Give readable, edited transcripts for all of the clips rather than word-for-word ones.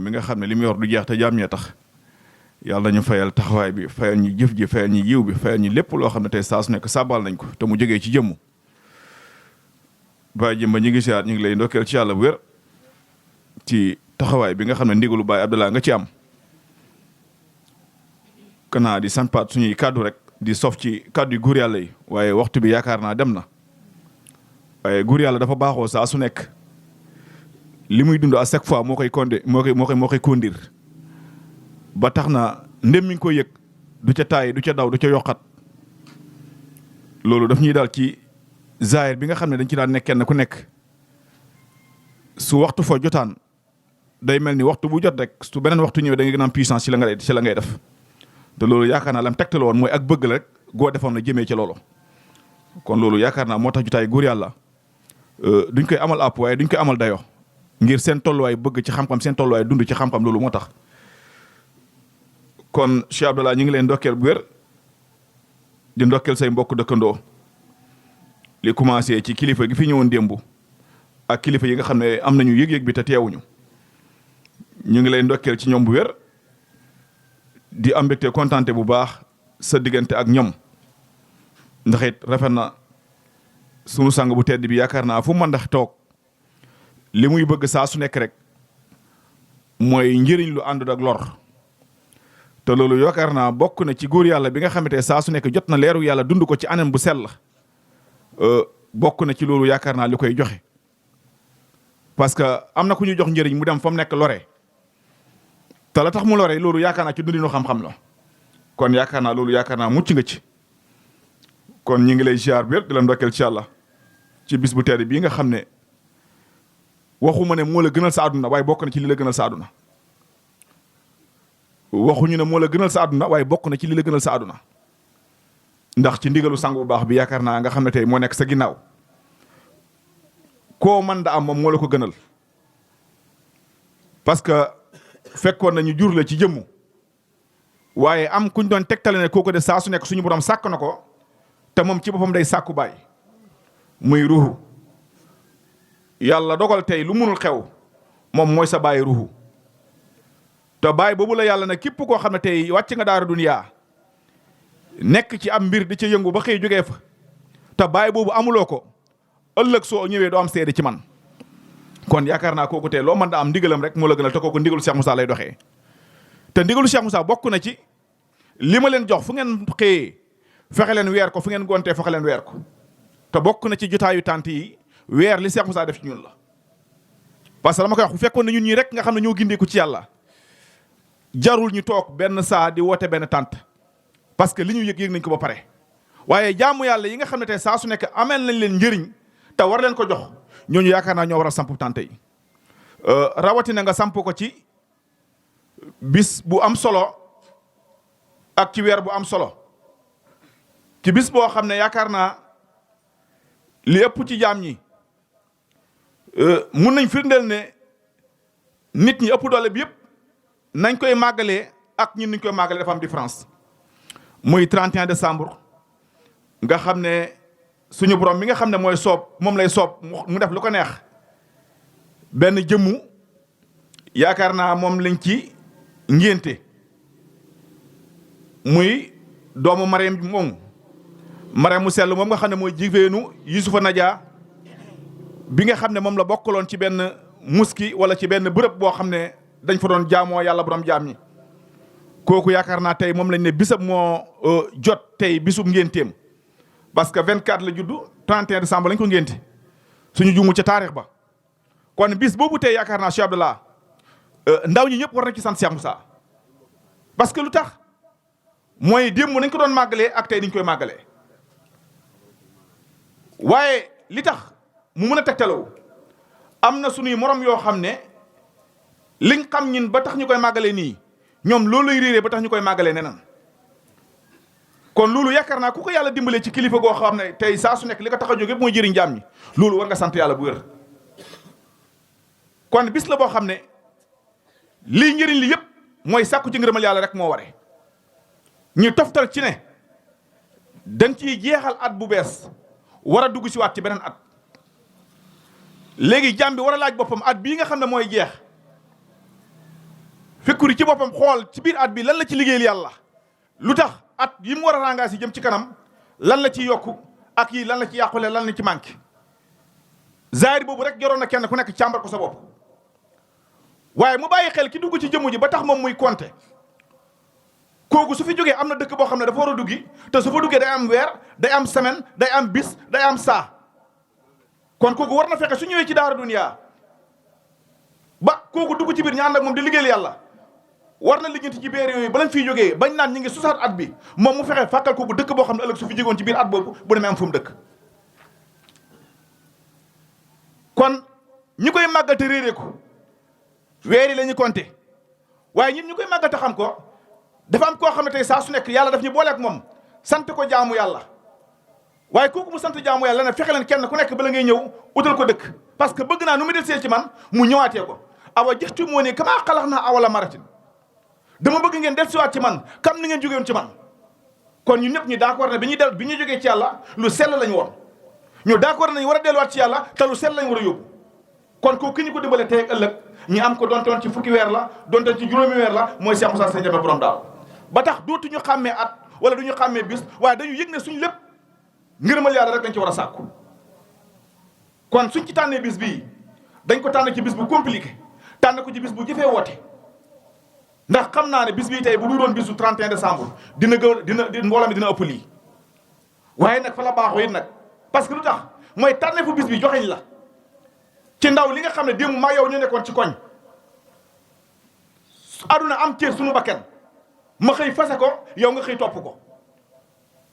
mi nga xam ne li mu yor du jeex te jaam ñee tax yàlla ñu fayal taxawaay bi fayal ñu jëf ji fayal ñu yiw bi fayal ñu lépp loo xam ne tey saa su nekk sàbbal nañ ko te mu jógee ci jëmm Baye Jëmba ñu ngi siyaat ñu ngi lay ndokkeel ci yàlla bu wér ci taxawaay bi nga xam ne ndigalu Baye Abdallah nga ci am kanaa di sampaat suñuy kàddu rek di sof ci kàddu yu góor yàlla yi waaye waxtu bi yaakaar naa dem na waaye góor yàlla dafa baaxoo saa su nekk li muy dund à chaque fois moo koy kondir ba tax na ndem mi ngi koy yëg du ca taay du ca daw du ca yokkat loolu daf ñuy daal ci zaahir bi nga xam ne dañ ci daan nekk kenn ku nekk su waxtu fa jotaan day mel ni waxtu bu jot rek su beneen waxtu ñëwee da ngay gën a am puissance ci la ngay def te loolu yaakaar naa lam tegtal woon mooy ak bëgg la rek goo defoon na jëmee ci loolu kon loolu yaakaar naa moo tax jotaay góor yàlla duñ koy amal àpp waaye duñ koy amal dayo ngir seen tolluwaay bëgg ci xam-xam seen tolluwaay dund ci xam-xam loolu moo tax kon Cheikh Abdallah ñu ngi leen ndokkeel bu wér di ndokkeel say mbokk dëkkandoo li commencé ci kilifa gi fi ñëwoon démb ak kilifa yi nga xam ne am nañu yëg-yëg bi te teewuñu ñu ngi lay ndokkeel ci ñoom bu wér di am mbégte kontaante bu baax sa diggante ak ñoom ndax it rafet na sunu sang bu tedd bi yaakaar naa fu mu mën ndax toog li muy bëgg saa su nekk rek mooy njëriñ lu àndut ak lor te loolu yaakaar naa bokk na ci góor yàlla bi nga xamante saa su nekk jot na leeru yàlla dund ko ci anam bu sell bokk na ci loolu yaakaar naa li koy joxe parce que am na ku ñu jox njëriñ mu dem fa mu nekk lore te la tax mu lore loolu yaakaar naa ci dundinu xam-xam la kon yaakaar naa loolu yaakaar naa mucc nga ci kon ñi ngi lay ziar bi di la ndokkeel ci yàlla ci bis bu tedd bii nga xam ne waxuma ne moo la gënal sa àdduna waaye bokk na ci li la gënal sa àdduna waxuñu ne moo la gënal sa àdduna waaye bokk na ci li la gënal sa àdduna ndax ci ndigalu sang bu baax bi yaakaar naa nga xam ne tey moo nekk sa ginnaaw koo mën da am moom moo la ko gënal parce que fekkoon nañu jur la ci jëmmu waaye am kuñ doon tegtale ne kooku de saa su nekk suñu borom sàkk na ko te moom ci boppam day sàkku baay muy ruuxu yàlla dogal tey lu munul xew moom mooy sa baay ruuxu te baay boobu la yàlla ne képp koo xam ne tey wàcc nga daara duniyaa nekk ci am mbir di ca yëngu ba xëy jógee fa te baay boobu amuloo ko ëllëg soo ñëwee doo am seede ci man kon yaakaar naa kooku tey loo mën da am ndigalam rek moo la gënal te kooku ndigalu Cheikh Moussa lay doxee te ndigalu Cheikh Moussa bokk na ci li ma leen jox fu ngeen xëyee fexe leen weer ko fu ngeen gontee fexe leen weer ko te bokk na ci jotaayu tànt yi weer li Cheikh Moussa def ci ñun la parce que dama koy wax bu fekkoon ne ñun ñii rek nga xam ne ñoo gindeeku ci yàlla jarul ñu toog benn saa di woote benn tànt parce que li ñu yëg nañ ko ba pare waaye jaamu yàlla yi nga xam ne tey saa su nekk ameel nañ leen njëriñ te war leen ko jox ñooñu yaakaar naa ñoo war a samp tànt yi rawatina nga samp ko ci bis bu am solo ak ci weer bu am solo ci bis boo xam ne yaakaar naa li ëpp ci jaam ñi mun nañ firndeel ne nit ñi ëpp doole bi yëpp nañ koy màggalee ak ñun niñ koy màggalee dafa am différence muy 31 décembre nga xam ne suñu borom mi nga xam ne mooy soob moom lay soob mu def lu ko neex benn jëmmu yaakaar naa moom lañ ci ngénte muy doomu Mariam moom Mariam mu sell moom nga xam ne mooy jigéenu Yusufa Nadia bi nga xam ne moom la bokkaloon ci benn muski wala ci benn bërëb boo xam ne dañ fa doon jaamoo yàlla borom jaam ñi kooku yaakaar naa tey moom lañ ne bisab moo jot tey bisub ngénteem parce que 24 la juddu 31 décembre lañ ko ngénte suñu jumu ca taarix ba kon bis boobu tey yaakaar naa Cheikh Abdallah ndaw ñi ñëpp war nañ ci sant Cheikh Moussa parce que lu tax mooy démb nañ ko doon màggalee ak tey niñ koy màggalee waaye li tax mu mën a tegtaloo am na suñuy morom yoo xam ne liñ xam ñin ba tax ñu koy màggalee nii ñoom loolu lay réeree ba tax ñu koy màggalee neneen kon loolu yaakaar naa ku ko yàlla dimbalee ci kilifa goo xam ne tey saa su nekk li ko tax a jóg yëpp mooy jëriñ jaam ñi loolu war nga sant yàlla bu wér kon bis la boo xam ne lii njëriñ li yëpp mooy sàkku ci ngërëmal yàlla rek moo ware ñu toftal ci ne dañ ciy jeexal at bu bees war a dugg si waat ci beneen at léegi jaam bi war a laaj boppam at bii nga xam ne mooy jeex fekkuri ci boppam xool ci biir at bi lan la ci liggéeyal yàlla lu tax at yi mu war a rangaas yi jëm ci kanam lan la ci yokku ak yi lan la ci yàqule lan la ci manqué zaahir boobu rek joroon na kenn ku nekk càmbar ko sa bopp waaye mu bàyyi xel ki dugg ci jëmm ji ba tax moom muy compter kooku su fi jógee am na dëkk boo xam ne dafa war a duggi te su fa duggee day am weer day am semaine day am bis day am saa kon kooku war na fexe su ñëwee ci daara duniyaa ba kooku dugg ci biir ñu ànd ak moom di liggéeyal yàlla war na liggéenti ci biir yooyu ba lañ fiy jógee bañ naan ñi ngi susaat at bi moom mu fexe fàkkal kooku dëkk boo xam ne ëllëg su fi jógoon ci biir at boobu bu demee am fu mu dëkk kon ñi koy màggal te réeree ko weer yi la ñu compter waaye ñun ñu koy màggal te xam ko dafa am koo xam ne tey saa su nekk yàlla daf ñu booleek moom sant ko jaamu yàlla waaye kooku mu sant jaamu yàlla ne fexe leen kenn ku nekk bala ngay ñëw utal ko dëkk parce que bëgg naa nu mu delsee ci man mu ñëwaatee ko awa jëxtu moo ne kamaa xalax naa awala maratin dama bëgg ngeen dellusiwaat ci man comme ni ngeen jógewoon ci man kon ñun ñëpp ñu d'accord ne bi ñuy jógee ci yàlla lu sell lañu woon ñu d'accord nañu war a delluwaat ci yàlla te lu sell lañu war a yóbbu kon kooku ki ñu ko dimbale tey ak ëllëg ñu am ko dontoon ci fukki weer la dontoon ci juróomi weer la mooy Cheikh Moussa Seye Ndiamé borom daal ba tax dootuñu xàmmee at wala duñu xàmmee bis waaye dañu yëg ne suñu lépp ngërëmal yàlla rek lañ ci war a sàkku kon suñ ci tànnee bis bii dañ ko tànn ci bis bu compliqué tànn ko ci bis bu jëfee woote ndax xam naa ne bis bii tey bu du doon bisu 31 décembre dina mbooloo mi dina ëpp lii waaye nag fa la baaxoo it nag parce que lu tax mooy tànnee fu bis bi joxeñ la ci ndaw li nga xam ne démb maa yow ñu nekkoon ci koñ aduna am cër suñu bakken ma xëy fase ko yow nga xëy topp ko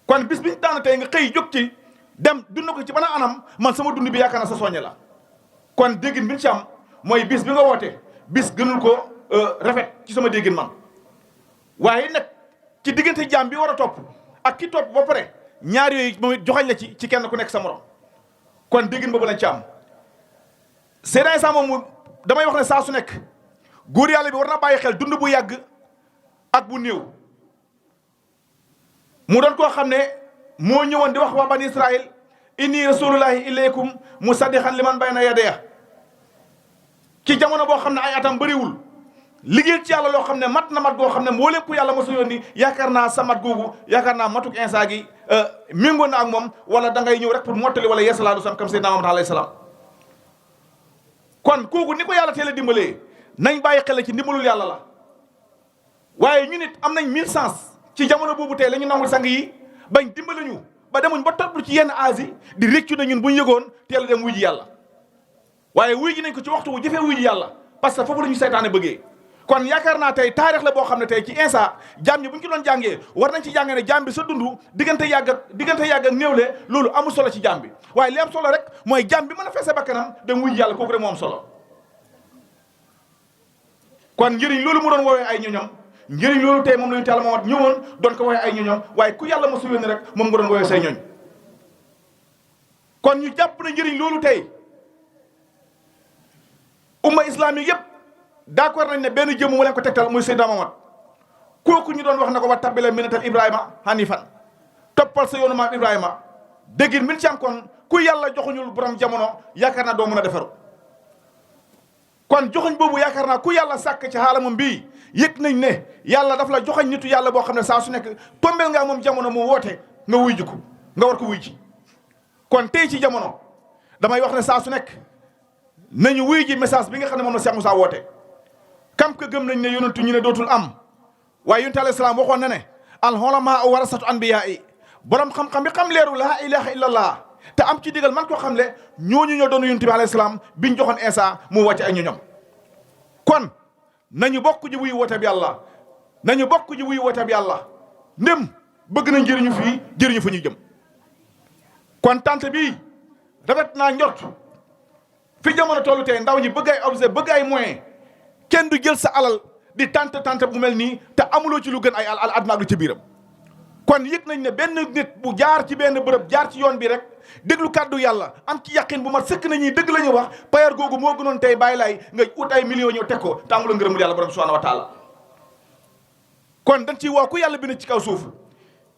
kon bis biñu tànn tey nga xëy jóg ci dem dund ko ci bana anam man sama dund bi yaakaar na sa soññe la kon déggin bi ñu ci am mooy bis bi nga woote bis gënul ko rafet ci sama déggin man waaye nag ci diggante jaam bi war a topp ak ki topp ba pare ñaar yooyu moom joxañ la ci kenn ku nekk sa morom kon déggin boobu lañ ci am Seydina Issa moom damay wax ne saa su nekk góor yàlla bi war na bàyyi xel dund bu yàgg ak bu néew mu doon koo xam ne moo ñëwoon di wax waa bani Israël inni rasulullahi ilaykum musaddiqan liman bayna yadayya ci jamono boo xam ne ay atam bëriwul liggéey ci yàlla loo xam ne mat na mat goo xam ne mbooleem ku yàlla mosu yónni yaakaar naa sa mat googu yaakaar naa matuk Insa gi méngoo na ak moom wala da ngay ñëw rek pour mottali wala yeesalaatu sam comme Seydina Muhammad alayhi salaam kon kooku ni ko yàlla teel a dimbalee nañ bàyyi xel ci ndimbalul yàlla la waaye ñu nit am nañ 1000 sens ci jamono boobu tey la ñu nangul sang yi bañ dimbali ñu ba demuñ ba topp ci yenn âge di réccu na ñun bu ñu yëgoon teel a dem wuy ji yàlla waaye wuy ji nañ ko ci waxtu wu jëfee wuy ji yàlla parce que foofu la ñu seytaane bëggee kon yaakaar naa tey taarix la boo xam ne tey ci Insa jaam ñi bu ñu ko doon jàngee war nañ ci jàngee ne jaam bi sa dund diggante yàgg ak néewle loolu amul solo ci jaam bi waaye li am solo rek mooy jaam bi mën a feese bakkanam dem wuy ji yàlla kooku rek moo am solo kon njëriñ loolu mu doon woowee ay ñoñom njëriñ loolu tey moom la ñu tàlla moomat ñëwoon doon ko woowee ay ñoñom waaye ku yàlla mosu yónni rek moom nga doon woowee say ñoñ kon ñu jàpp na njëriñ loolu tey umma islamique yëpp d'accord nañ ne benn jëmm mu leen ko tegtal muy Seydina Muhammad kooku ñu doon wax na ko wa tabbila minatal Ibrahima hanifan toppal sa yoonu maam Ibrahima déggin min ci am kon ku yàlla joxuñul borom jamono yaakaar naa doo mën a defaru kon joxuñ boobu yaakaar naa ku yàlla sàkk ci xaalamam bii yëg nañ ne yàlla daf la joxañ nitu yàlla boo xam ne saa su nekk tombeel ngaa moom jamono mu woote nga wuy ji ko nga war ko wuy ji kon tey ci jamono damay wax ne saa su nekk nañu wuy ji message bi nga xam ne moom la Cheikh Moussa woote kam ka gëm nañ ne yonentu ñu ne dootul am waaye yonent alayhi salaam waxoon na ne al ulama warasatu anbiyaa yi borom xam-xam bi xam leeru laa ilaha illallah te am ci digal man ko xam le ñooñu ñoo doon yonent bi alayhi salaam biñ joxoon Insa mu wàcce ay ñoñom kon nañu bokk ji wuy woote bi yàlla nañu bokk ji wuy woote bi yàlla ndem bëgg nañ jëriñu fii jëriñu fa ñuy jëm kon tante bi rafet naa njort fi jamono tollu tey ndaw ñi bëgg ay objet bëgg ay moyen kenn du jël sa alal di tante bu mel nii te amuloo ci lu gën ay al adna ak lu ci biiram kon yëg nañ ne benn nit bu jaar ci benn bërëb jaar ci yoon bi rek déglu kàddu yàlla am ci yàqin bu mat sëkk nañuy dëgg la ñuy wax payar googu moo gënoon tey bàyyi laay nga ut ay millions ñëw teg ko te amuloo ngërëmul yàlla borom subhanahu wa taala kon dañ ciy woo ku yàlla bind ci kaw suuf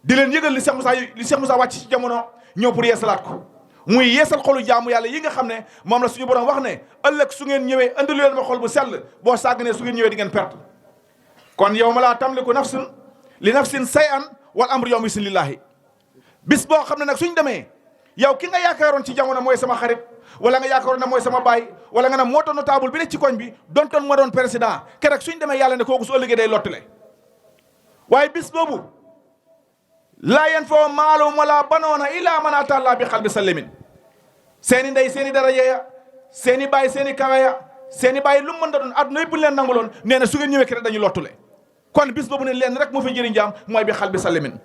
di leen yëgal li Cheikh Moussa wàcc ci jamono ñëw pour yeesalaat ko muy yeesal xolu jaamu yàlla yi nga xam ne moom la suñu borom wax ne ëllëg su ngeen ñëwee andilu leen ma xol bu sell boo sàgganee su ngeen ñëwee di ngeen perte kon yow ma laa tamliku nafsun li nafsin shay'an wal amru yawma isin lillahi bis boo xam ne nag suñ demee yow ki nga yaakaaroon ci jamono mooy sama xarit wala nga yaakaaroon ne mooy sama baay wala nga ne moo doon notable bi ne ci koñ bi dontoon ma doon président keroog suñ demee yàlla ne kooku su ëllëgee day lottale waaye bis boobu laa yanfa'u maalun wala banoona illaa man ataa Allaha bi qalbin saliim seeni ndey seeni daraja ya seeni baay seeni kawe ya seeni baay lu mu mën da doon àdduna yëpp leen nanguloon nee na su ngeen ñëwee keroog dañu lottule kon bis boobu ne leen rek moo fi jëriñ jaam mooy bi qalbin saliim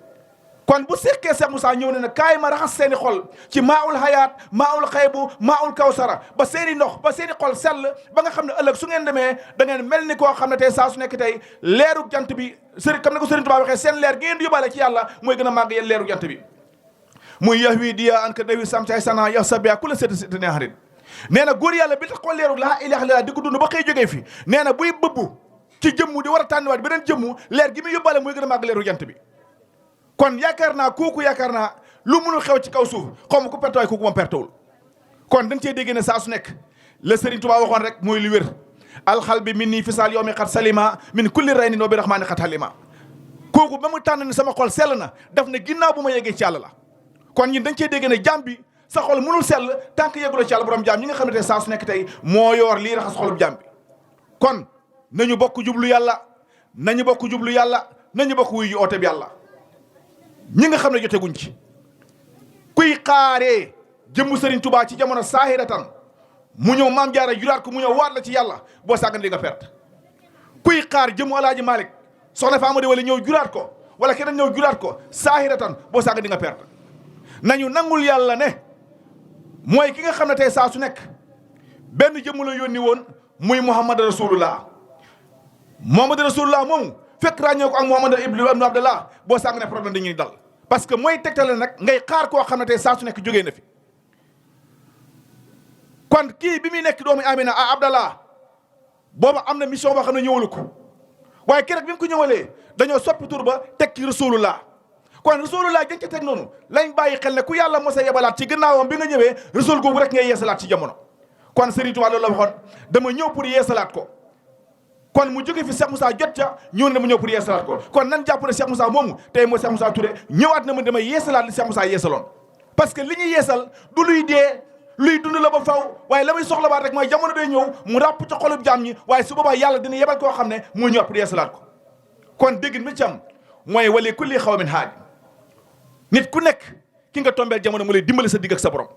kon bu sekkee Cheikh Moussa ñëw ne na kaay ma raxas seeni xol ci maaul hayaat maaul xaybu maaul kawsara ba seeni ndox ba seeni xol sell ba nga xam ne ëllëg su ngeen demee da ngeen mel ni koo xam ne tey saa su nekk tey leeru jant bi sëriñ comme ne ko Sëriñ Tuubaa waxee seen leer gi ngeen di yóbbaale ci yàlla mooy gën a màgg yéen leeru jant bi muy yahwi diya an ka dawi samtay sana yow sabia ku la sét ne xarit nee na góor yàlla bi tax ko leeru laa ilaaha illallaah di ko dund ba xëy jógee fi nee na buy bëbbu ci jëmmu di war a tànniwaat beneen jëmmu leer gi muy yóbbaale mooy gën a màgg leeru jant bi kon yaakaar naa kooku yaakaar naa lu munul xew ci kaw suuf xaw ma ku perte waaye kooku moom pertewul kon dañ cee dégg ne saa su nekk la Serigne Touba waxoon rek mooy li wér alxal bi min nii fisaal yow mi xat salima min kulli rayni noo bi raxmaani xat halima kooku ba mu tànn ne sama xol sell na daf ne ginnaaw bu ma yeggee ci yàlla la kon ñun dañ cee dégg ne jàmm bi sa xol munul sell tant que yegguloo ci yàlla borom jàmm ñi nga xam ne tey saa su nekk tey moo yor lii raxas xolub jàmm bi kon nañu bokk jublu yàlla nañu bokk jublu yàlla nañu bokk wuy ji oote bi yàlla ñi nga xam ne joteguñ ci kuy xaaree jëmmu Serigne Touba ci jamono saahiratan mu ñëw maam jaara juraat ko mu ñëw waat la ci yàlla boo sàggan di nga perte kuy xaar jëmmu alaaji Malick soxna Faama de wala ñëw juraat ko wala keneen ñëw juraat ko saahiratan boo sàggan di nga perte nañu nangul yàlla ne mooy ki nga xam ne tey saa su nekk benn jëmmu la yónni woon muy Muhammad Rasulullah Muhammad Rasulullah moomu fekk ràññee ko ak Muhammad ibnu Abdallah boo sàng ne problème dañuy dal parce que mooy tegtale nag ngay xaar koo xam ne tey saa su nekk jógee na fi kon kii bi muy nekk doomu Amina a Abdallah booba am na mission boo xam ne ñëwalu ko waaye keroog bi mu ko ñëwalee dañoo soppi tur ba teg ci Rasulullah kon Rasulullah dañ ca teg noonu lañ bàyyi xel ne ku yàlla mos a yebalaat ci gannaawam bi nga ñëwee Rasul googu rek ngay yeesalaat ci jamono kon Serigne Touba loolu la waxoon dama ñëw pour yeesalaat ko kon mu jóge fi Cheikh Moussa jot ca ñëw na mu ñëw pour yeesalaat ko kon nan jàpp ne Cheikh Moussa moomu tey mooy Cheikh Moussa Touré ñëwaat na mu damay yeesalaat li Cheikh Moussa yeesaloon parce que li ñuy yeesal du luy dee luy dund la ba faw waaye la muy soxla baat rek mooy jamono day ñëw mu ràpp ca xolub jaam ñi waaye su boobaa yàlla dina yebal koo xam ne mooy ñëwaat pour yeesalaat ko kon dégg mi ci am mooy wali kulli xawmin haaj nit ku nekk ki nga tombeel jamono mu lay dimbali sa digg ak sa borom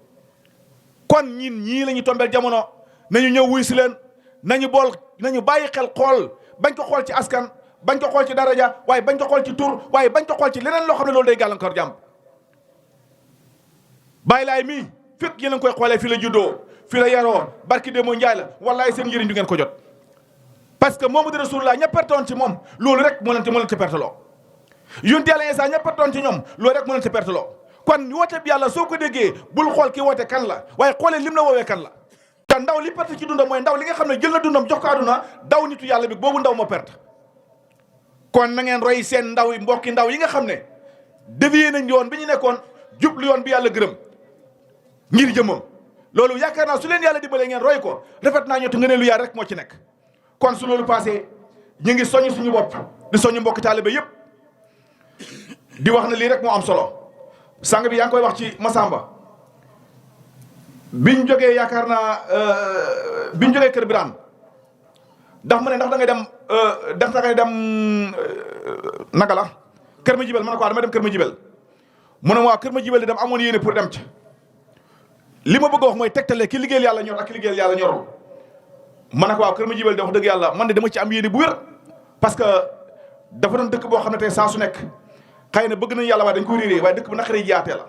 kon ñii la ñuy tombeel jamono nañu ñëw wuy si leen nañu bàyyi xel xool bañ ko xool ci askan bañ ko xool ci daraja waaye bañ ko xool ci tur waaye bañ ko xool ci leneen loo xam ne loolu day gàllankoor jàmm bàyyi laay mii fekk yéen a ngi koy xoolee fi la juddoo fi la yaroo barki Demba Njaay la wallaay seen njëriñ du ngeen ko jot parce que Muhammadu Rasulullah ña pertoon ci moom loolu rek moo leen ci perteloo yonent Yàlla Iisaa ña pertoon ci ñoom loolu rek moo leen ci perteloo kon woote bi yàlla soo ko déggee bul xool ki woote kan la waaye xoolee lim la woowee kan la te ndaw li perte ci dundam mooy ndaw li nga xam ne jël na dundam jox ko àdduna daw nitu yàlla bi boobu ndaw moo perte kon na ngeen roy seen ndaw yi mbokki ndaw yi nga xam ne dévié nañ yoon bi ñu nekkoon jublu yoon bi yàlla gërëm ngir jëmmam loolu yaakaar naa su leen yàlla dimbalee ngeen roy ko rafet naa ñottu ngëneelu yàlla rek moo ci nekk kon su loolu passé ñu ngi soññ suñu bopp di soññ mbokki taalibe yëpp di wax ne lii rek moo am solo sang bi yaa ngi koy wax ci Masamba biñ jógee yaakaar naa biñ jógee Kër Birane ndax mu ne ndax da ngay dem naka la Kër Ma Jibel ma ne ko dama dem Kër Ma Jibel mu ne waaw Kër Ma Jibel di dem amoon yéene pour dem ci li ma bëgg a wax mooy tegtale ki liggéeyal yàlla ñor ak ki liggéeyal yàlla ñorul ma ne ko waaw Kër Ma Jibel di wax dëgg yàlla man de dama ci am yéene bu wér parce que dafa doon dëkk boo xam ne tey saa su nekk xëy na bëgg nañu yàlla waaye dañ ko réeré waaye dëkk bu naqaree jaatee la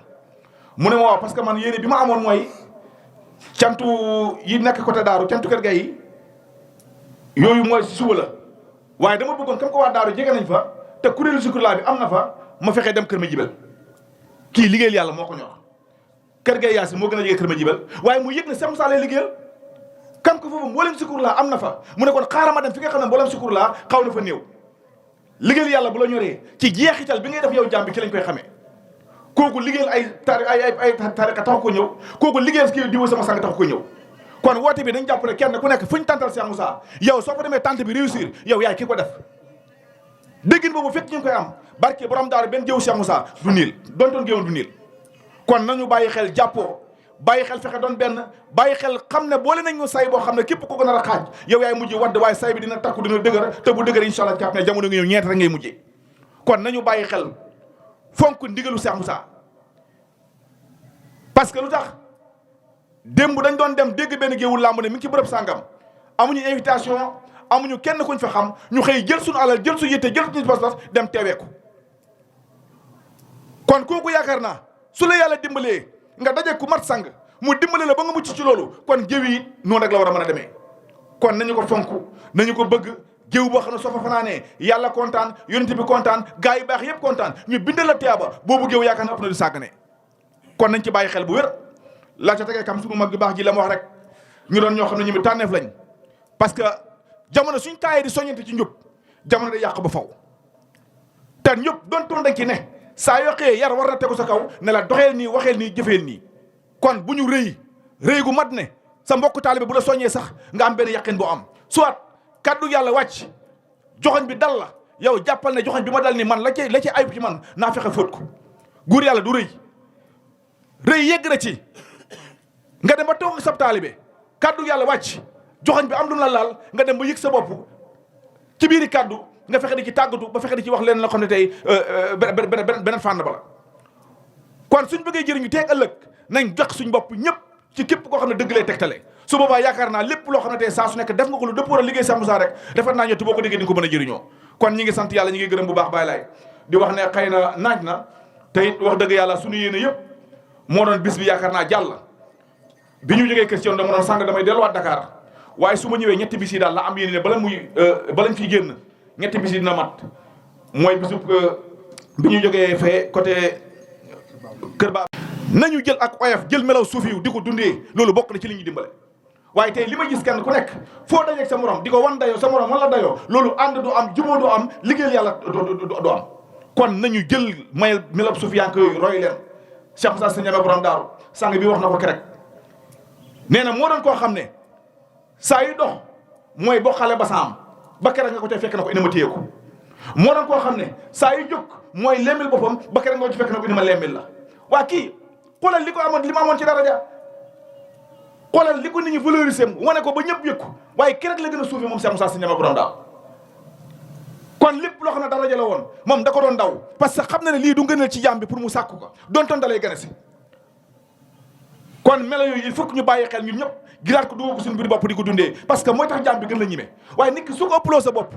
mu ne ma waaw parce que man yéene bi ma amoon mooy cantu yi nekk côté daaru cantu kër gay yi yooyu mooy si suba la waaye dama bëggoon comme ko waa daaru jege nañ fa te kuréelu Zikrullah bi am na fa ma fexee dem Kër Ma Jibel kii liggéeyal yàlla moo ko ñor kër gay Yaasin moo gën a jege Kër Ma Jibel waaye mu yëg ne Cheikh Moussa lay liggéeyal kam ko foofu mboolem Zikrullah am na fa mu ne kon xaaral ma dem fi nga xam ne mboolem Zikrullah xaw na fa néew liggéeyal yàlla bu la ñoree ci jeexital bi ngay def yow jàmm bi ci lañ koy xamee kooku liggéeyal ay tariqa tax ko ñëw kooku liggéeyal kii diwa sama sang tax ko ñëw kon woote bi dañ jàpp ne kenn ku nekk fu ñu tàntal Cheikh Moussa yow soo ko demee tànt bi réussir yow yaay ki ko def déggin boobu fekk ñu ngi koy am barke borom daaru benn jëw Cheikh Moussa du niil doontoon géwoon du niil. kon nañu bàyyi xel jàppoo bàyyi xel fexe doon benn bàyyi xel xam ne boole nañ ñu say boo xam ne képp ko gën a xaaj yow yaay mujj wadd waaye say bi dina takku dina dëgër te bu dëgër incha allah jàpp ne jamono ngi ñëw ñeent rek ngay mujjee. kon nañu bàyyi xel fonk ndigalu Cheikh Moussa parce que lu tax démb dañ doon dem dégg benn géewul làmb ne mi ngi ci bërëb sàngam amuñu invitation amuñu kenn kuñ fa xam ñu xëy jël suñu alal jël suñu yitte jël suñu pas-pas dem teewee ko. kon kooku yaakaar naa su la yàlla dimbalee nga daje ku mat sang mu dimbale la ba nga mucc ci loolu kon géew yi noonu rek la war a mën a demee. kon nañu ko fonk nañu ko bëgg géew boo xam ne soo fa fanaanee yàlla kontaan yonent bi kontaan gaa yu baax yëpp kontaan ñu bindal la tiyaaba boobu géew yaakaar na ëpp na di sàggane. kon nañ ci bàyyi xel bu wér laa ca tegee kam suñu mag bi baax ji la ma wax rek ñu doon ñoo xam ne ñu tànneef lañ parce que jamono suñ kaayee di soññante ci njub jamono day yàq ba faw te njub doon toon dañ ci ne saa yoo xëyee yar war na tegu sa kaw ne la doxeel nii waxeel nii jëfeel nii. kon bu ñu rëy gu mat ne sa mbokk taalibe bu la soññee sax nga am benn yaqin boo am soit kaddu yàlla wàcc joxoñ bi dal la yow jàppal ne joxoñ bi ma dal nii man la ci ayib ci man naa fexe fóot ko. guur yàlla du rëy yegg na ci nga dem ba toog ak sab taalibe kaddu yàlla wàcc joxoñ bi am lu mu la laal nga dem ba yëg sa bopp ci biiri kaddu nga fexe di ci tàggatu ba fexe di ci wax leen la xam ne tey beneen fànn ba la. kon suñ bëggee jëriñu teeg ëllëg nañ jox suñ bopp ñëpp ci képp koo xam ne dëgg lay tegtale su boobaa yaakaar naa lépp loo xam ne tey saa su nekk def nga ko lu dëpp war a liggéey Cheikh Moussa rek defar naa ñetti boo ko déggee di nga ko mën a jëriñoo. kon ñi ngi sant yàlla ñi ngi gërëm bu baax Baye Laye di wax ne xëy na naaj na te it wax dëgg yàlla suñu yéene yëpp moo doon bis bi yaakaar naa jàll bi ñu jógee question dama doon sàng damay delluwaat Dakar waaye su ma ñëwee ñetti bis yi daal la am yéene ne balañ fiy génn ñetti bis yi dina mat mooy bisub bi ñu jógee fee côté Kër Ba. nañu jël ak oyof jël melaw suuf yi di ko dundee loolu bokk na ci li ñuy dimbale waaye tey li ma gis kenn ku nekk foo dajeeg sa morom di ko wan dayoo sa morom wan la dayoo loolu ànd du am jubóo du am liggéeyal yàlla du am. kon nañu jël melaw suuf yaa ngi koy roy leen Cheikh Moussa Sëñ Ñame borom daaru sang bi wax na ko kerek nee na moo doon koo xam ne saa yu dox mooy boo xale ba saam ba kerek nga ko tey fekk na ko ina ma téye ko moo doon koo xam ne saa yu jóg mooy lemmil boppam ba kerek nga ko ci fekk na ko ina ma lemmil la waa kii xoolal li ko amoon li ma amoon ci daraja xoolal li ko nit ñi valoriser wane ko ba ñëpp yëg ko waaye kerek la gën a suufi moom Cheikh Moussa Sëñ Ñame borom daaru kon lépp loo xam ne daraja la woon moom da ko doon daw parce que xam na ne lii du ngëneel ci jaam bi pour mu sàkku ko doon toon dalay gane si kon melo yooyu il faut que ñu bàyyi xel ñun ñëpp gilaat ko dugal ko suñu biir bopp di ko dundee parce que mooy tax jaam bi gën la ñime waaye nit ki su ko ëpploo sa bopp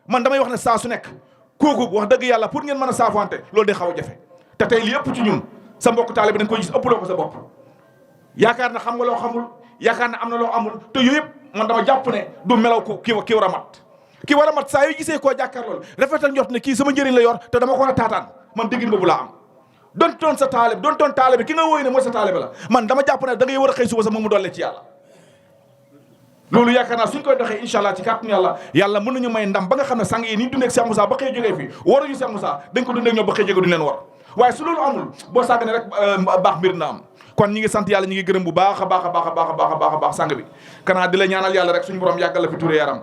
man damay wax ne saa su nekk kooku wax dëgg yàlla pour ngeen mën a saafante loolu day xaw a jafe te tey li ëpp ci ñun sa mbokk taalibe dañ koy gis ëpploo ko sa bopp yaakaar na xam nga loo xamul yaakaar na am na loo amul te yooyu yëpp man dama jàpp ne du melaw ko ki war a mat ki war a mat saa yu gisee koo jàkkaar loolu rafetal njort ne kii sama njëriñ la yor te dama ko war a taataan man déggin boobu laa am doon toon sa taalib doon toon taalibe ki nga wóoy ne mooy sa taalibe la man dama jàpp ne da ngay war a xëy suba sax moom mu dolle ci yàlla loolu yaakaar naa suñ koy doxee incha allah ci kàttanu yàlla mën nañu may ndam ba nga xam ne sang yi ni ñu dundee ak Cheikh Moussa ba xëy jógee fii waruñu Cheikh Moussa dañ ko dundee ak ñoom ba xëy jógee duñ leen war waaye su loolu amul boo sàgg ne rek baax mbir na am kon ñi ngi sant yàlla ñi ngi gërëm bu baax a baax a baax a baax a baax a baax sang bi kanaa di la ñaanal yàlla rek suñu borom yàggal la fi turé yaram